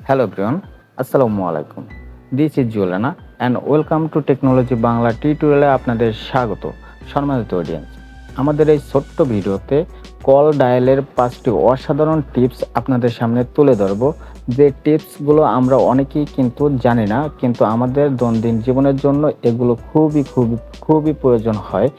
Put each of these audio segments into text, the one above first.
Hello everyone, Assalamu alaikum. This is Juliana and welcome to Technology Bangla টিউটোরিয়ালে আপনাদের স্বাগত। সম্মানিত অডিয়েন্স, আমাদের এই ছোট্ট ভিডিওতে কল ডায়ালের 5টি অসাধারণ টিপস আপনাদের সামনে তুলে ধরব। যে টিপসগুলো আমরা অনেকেই কিন্তু জানি না, কিন্তু আমাদের দৈনন্দিন জীবনের জন্য এগুলো খুবই প্রয়োজন হয়।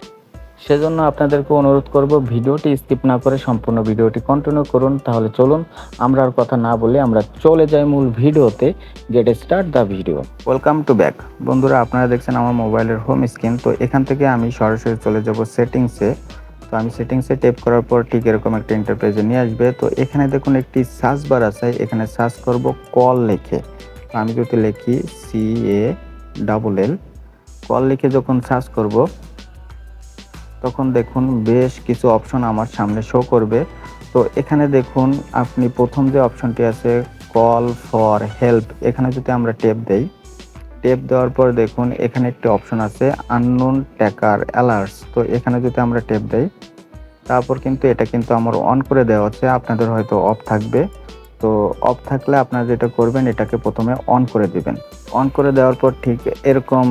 সেজন্য আপনাদেরকে অনুরোধ করব ভিডিওটি স্কিপ না করে সম্পূর্ণ ভিডিওটি কন্টিনিউ করুন। তাহলে চলুন আমরা আর কথা না বলে আমরা চলে যাই মূল ভিডিওতে। Get start the video. Welcome to back. বন্ধুরা, আপনারা দেখছেন আমার মোবাইলের হোম স্ক্রিন। তো এখান থেকে আমি সরাসরি চলে যাব সেটিংসে। তো আমি সেটিংসে ট্যাপ করার পর ঠিক এরকম একটা ইন্টারফেসে নিয়ে আসবে। তো এখানে দেখুন একটি সার্চ বার আছে, এখানে সার্চ করব কল লিখে। তো আমি যদি লিখি CALL কল লিখে যখন সার্চ করব তখন দেখুন বেশ কিছু অপশন আমার সামনে শো করবে। তো এখানে দেখুন আপনি প্রথম যে অপশনটি আছে কল ফর হেল্প, এখানে যদি আমরা ট্যাপ দেওয়ার পর দেখুন এখানে একটি অপশন আছে আননোন ট্র্যাকার অ্যালার্টস। তো এখানে যদি আমরা ট্যাপ দেই তারপর কিন্তু এটা কিন্তু আমার অন করে দেওয়া হচ্ছে, আপনাদের হয়তো অফ থাকবে। তো অফ থাকলে আপনারা যেটা করবেন এটাকে প্রথমে অন করে দিবেন। অন করে দেওয়ার পর ঠিক এরকম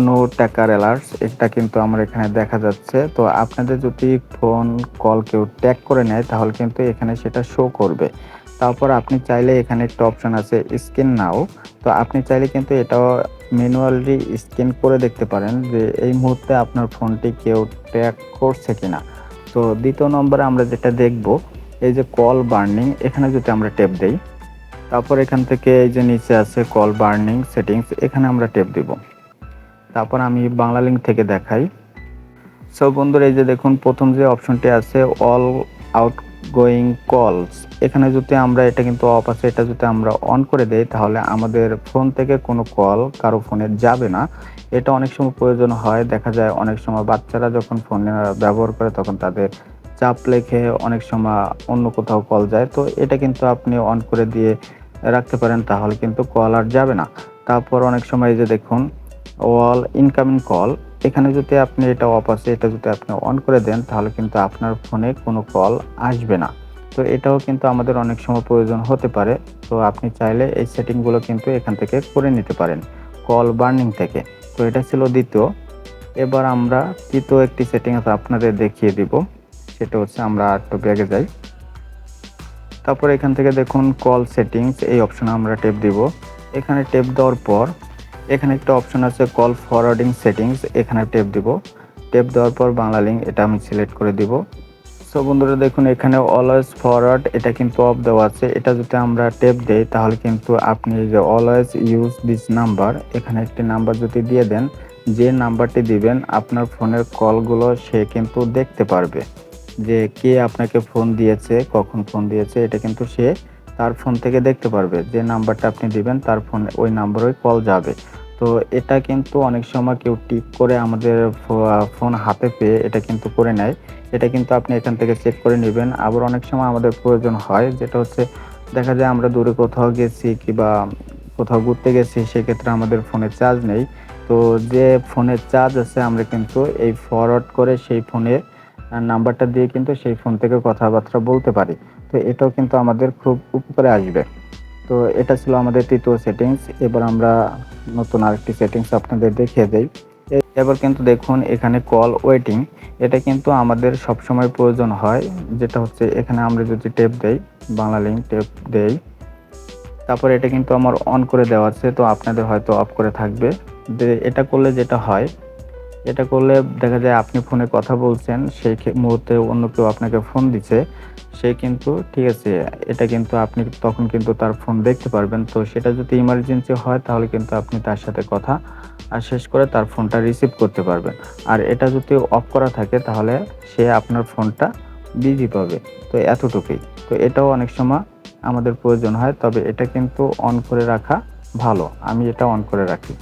নো ট্র্যাকার অ্যালার্টস এটা কিন্তু আমার এখানে দেখা যাচ্ছে। তো আপনাদের যদি ফোন কল কেউ ট্যাগ করে নেয় তাহলে কিন্তু এখানে সেটা শো করবে। তারপর আপনি চাইলে এখানে একটা অপশন আছে স্ক্যান নাও। তো আপনি চাইলে কিন্তু এটাও ম্যানুয়ালি স্ক্যান করে দেখতে পারেন যে এই মুহূর্তে আপনার ফোনটি কেউ ট্যাগ করছে কিনা। তো দ্বিতীয় নম্বরে আমরা যেটা দেখব এই যে কল বার্নিং, এখানে যদি আমরা ট্যাপ দেই তারপর এখান থেকে এই যে নিচে আছে কল বার্নিং সেটিংস, এখানে আমরা ট্যাপ দিব। তারপর আমি বাংলা লিঙ্ক থেকে দেখাই। সো বন্ধুরা, এই যে দেখুন প্রথম যে অপশনটি আছে অল আউটগোয়িং কলস, এখানে যদি আমরা এটা কিন্তু অফ আছে, এটা যদি আমরা অন করে দেই তাহলে আমাদের ফোন থেকে কোনো কল কারো ফোনে যাবে না। এটা অনেক সময় প্রয়োজন হয়, দেখা যায় অনেক সময় বাচ্চারা যখন ফোন ব্যবহার করে তখন তাদের চাপ লেখে অনেক সময় অন্য কোথাও কল যায়। তো এটা কিন্তু আপনি অন করে দিয়ে রাখতে পারেন, তাহলে কিন্তু কল আর যাবে না। তারপর অনেক সময় এই যে দেখুন অল ইনকামিং কল, এখানে যদি আপনি এটা অফ আছে, এটা যদি আপনি অন করে দেন তাহলে কিন্তু আপনার ফোনে কোনো কল আসবে না। তো এটাও কিন্তু আমাদের অনেক সময় প্রয়োজন হতে পারে। তো আপনি চাইলে এই সেটিংগুলো কিন্তু এখান থেকে করে নিতে পারেন কল বার্নিং থেকে। তো এটা ছিল দ্বিতীয়। এবার আমরা তৃতীয় একটি সেটিংস আপনাদের দেখিয়ে দিব, সেটা হচ্ছে আমরা একটু ব্যাগে যাই। তারপর এখান থেকে দেখুন কল সেটিংস, এই অপশনে আমরা ট্যাপ দিব। এখানে ট্যাপ দেওয়ার পর এখানে একটা অপশন আছে কল ফরওয়ার্ডিং সেটিংস, এখানে ট্যাপ দিব। ট্যাপ দেওয়ার পর বাংলা লিঙ্ক এটা আমি সিলেক্ট করে দিব। সো বন্ধুরা দেখুন এখানে অলওয়েজ ফরওয়ার্ড এটা কিন্তু অফ দেওয়া আছে, এটা যদি আমরা ট্যাপ দেই তাহলে কিন্তু আপনি যে অলওয়েজ ইউজ দিস নাম্বার, এখানে একটি নাম্বার যদি দিয়ে দেন, যে নাম্বারটি দিবেন আপনার ফোনের কলগুলো সে কিন্তু দেখতে পারবে যে কে আপনাকে ফোন দিয়েছে, কখন ফোন দিয়েছে, এটা কিন্তু সে তার ফোন থেকে দেখতে পারবে। যে নাম্বারটা আপনি দিবেন তার ফোন ওই নাম্বারে কল যাবে। তো এটা কিন্তু অনেক সময় কেউ টিক করে আমাদের ফোন হাতে পেয়ে এটা কিন্তু করে নেয়। এটা কিন্তু আপনি এখান থেকে চেক করে নেবেন। আবার অনেক সময় আমাদের প্রয়োজন হয়, যেটা হচ্ছে দেখা যায় আমরা দূরে কোথাও গেছি কিংবা কোথাও ঘুরতে গেছি, সেক্ষেত্রে আমাদের ফোনে চার্জ নেই। তো যে ফোনে চার্জ আছে আমরা কিন্তু এই ফরওয়ার্ড করে সেই ফোনে নাম্বারটা দিয়ে কিন্তু সেই ফোন থেকে কথাবার্তা বলতে পারি। তো এটাও কিন্তু আমাদের খুব উপকারে আসবে। তো এটা ছিল আমাদের তৃতীয় সেটিংস। এবার আমরা নতুন আরেকটি সেটিংস আপনাদের দেখিয়ে দেই। এবার কিন্তু দেখুন এখানে কল ওয়েটিং, এটা কিন্তু আমাদের সবসময় প্রয়োজন হয়। যেটা হচ্ছে এখানে আমরা যদি ট্যাপ দেই, বাংলা লিঙ্ক ট্যাপ দেই, তারপর এটা কিন্তু আমার অন করে দেওয়া আছে, তো আপনাদের হয়তো অফ করে থাকবে। এটা করলে যেটা হয়, এটা করলে দেখা যায় আপনি ফোনে কথা বলছেন, সেই মুহূর্তে অন্য কেউ আপনাকে ফোন দিচ্ছে, সে কিন্তু ঠিক আছে, এটা কিন্তু আপনি তখন কিন্তু তার ফোন দেখতে পারবেন। তো সেটা যদি ইমার্জেন্সি হয় তাহলে কিন্তু আপনি তার সাথে কথা শেষ করে তার ফোনটা রিসিভ করতে পারবেন। আর এটা যদি অফ করা থাকে তাহলে সে আপনার ফোনটা বিজি পাবে। তো এতটুকুই। তো এটাও অনেক সময় আমাদের প্রয়োজন হয়, তবে এটা কিন্তু অন করে রাখা ভালো। আমি এটা অন করে রাখি।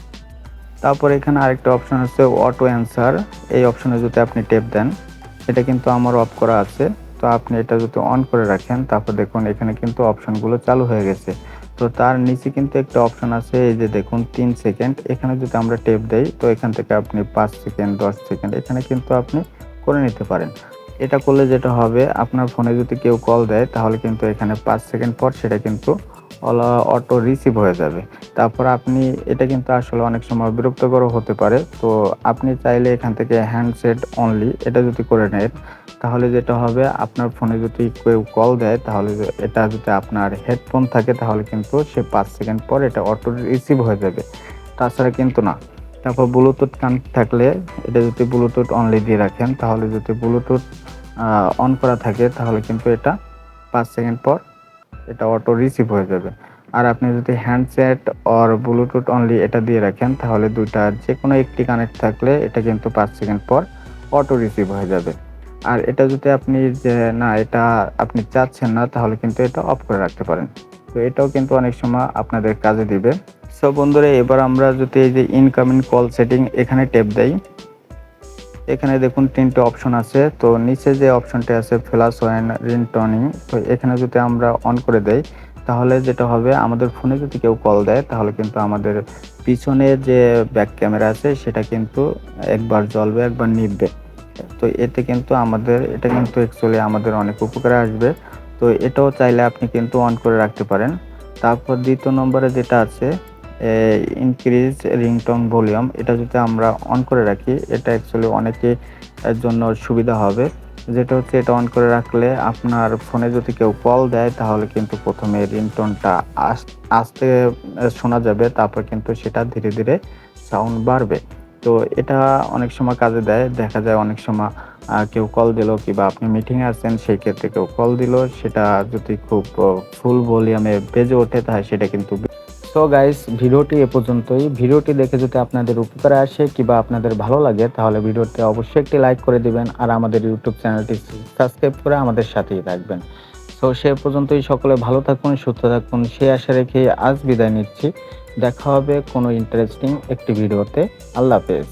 তারপর এখানে আরেকটা অপশন আছে অটো অ্যান্সার, এই অপশনে যদি আপনি ট্যাপ দেন, এটা কিন্তু আমার অফ করা আছে। তো আপনি এটা যদি অন করে রাখেন তারপর দেখুন এখানে কিন্তু অপশনগুলো চালু হয়ে গেছে। তো তার নিচে কিন্তু একটা অপশন আছে, এই যে দেখুন 3 সেকেন্ড, এখানে যদি আমরা ট্যাপ দেই তো এখান থেকে আপনি 5 সেকেন্ড 10 সেকেন্ড এখানে কিন্তু আপনি করে নিতে পারেন। এটা করলে যেটা হবে, আপনার ফোনে যদি কেউ কল দেয় তাহলে কিন্তু এখানে 5 সেকেন্ড পর সেটা কিন্তু অটো রিসিভ হয়ে যাবে। তারপর আপনি এটা কিন্তু আসলে অনেক সময় বিরক্তকরও হতে পারে। তো আপনি চাইলে এখান থেকে হ্যান্ডসেট অনলি এটা যদি করে নেন, তাহলে যেটা হবে আপনার ফোনে যদি কেউ কল দেয় তাহলে এটা যদি আপনার হেডফোন থাকে তাহলে কিন্তু সে ৫ সেকেন্ড পর এটা অটো রিসিভ হয়ে যাবে। তাছাড়া কিন্তু না। তারপর ব্লুটুথ কানেক্ট থাকলে এটা যদি ব্লুটুথ অনলি দিয়ে রাখেন তাহলে যদি ব্লুটুথ অন করা থাকে তাহলে কিন্তু এটা ৫ সেকেন্ড পর এটা অটো রিসিভ হয়ে যাবে। আর আপনি যদি হ্যান্ডসেট অর ব্লুটুথ অনলি এটা দিয়ে রাখেন তাহলে ২ টার যেকোনো একটি কানেক্ট থাকলে এটা কিন্তু ৫ সেকেন্ড পর অটো রিসিভ হয়ে যাবে। আর এটা যদি আপনি যে না এটা আপনি চাচ্ছেন না তাহলে কিন্তু এটা অফ করে রাখতে পারেন। তো এটাও কিন্তু অনেক সময় আপনাদের কাজে দিবে। সো বন্ধুরা, এবার আমরা যদি এই যে ইনকামিং কল সেটিং এখানে ট্যাপ দেই, এখানে দেখুন ৩টে অপশন আছে। তো নিচে যে অপশনটি আছে ফ্ল্যাশ ওয়েন রিংটোনিং, তো এখানে যদি আমরা অন করে দেই তাহলে যেটা হবে আমাদের ফোনে যদি কেউ কল দেয় তাহলে কিন্তু আমাদের পিছনে যে ব্যাক ক্যামেরা আছে সেটা কিন্তু একবার জ্বলবে একবার নিভবে। তো এতে কিন্তু এটা কিন্তু অ্যাকচুয়ালি আমাদের অনেক উপকারে আসবে। তো এটাও চাইলে আপনি কিন্তু অন করে রাখতে পারেন। তারপর ২য় নম্বরে যেটা আছে ইনক্রিজ রিংটোন ভলিউম, এটা যদি আমরা অন করে রাখি এটা অ্যাকচুয়ালি অনেকের জন্য সুবিধা হবে। যেটা হচ্ছে এটা অন করে রাখলে আপনার ফোনে যদি কেউ কল দেয় তাহলে কিন্তু ১ম এ রিংটোনটা আস্তে শোনা যাবে, তারপর কিন্তু সেটা ধীরে ধীরে সাউন্ড বাড়বে। তো এটা অনেক সময় কাজে দেয়। দেখা যায় অনেক সময় কেউ কল দিল কিংবা আপনি মিটিংয়ে আছেন, সেই ক্ষেত্রে কেউ কল দিল, সেটা যদি খুব ফুল ভলিউমে বেজে ওঠে তাহলে সেটা কিন্তু। সো গাইস, ভিডিওটি এ পর্যন্তই। ভিডিওটি দেখে যদি আপনাদের উপকারে আসে কিংবা আপনাদের ভালো লাগে তাহলে ভিডিওতে অবশ্যই একটি লাইক করে দিবেন আর আমাদের ইউটিউব চ্যানেলটি সাবস্ক্রাইব করে আমাদের সাথেই থাকবেন। সো সে পর্যন্তই সকলে ভালো থাকুন, সুস্থ থাকুন সেই আশা রেখে আজ বিদায় নিচ্ছি। দেখা হবে কোনো ইন্টারেস্টিং একটি ভিডিওতে। আল্লাহ হাফেজ।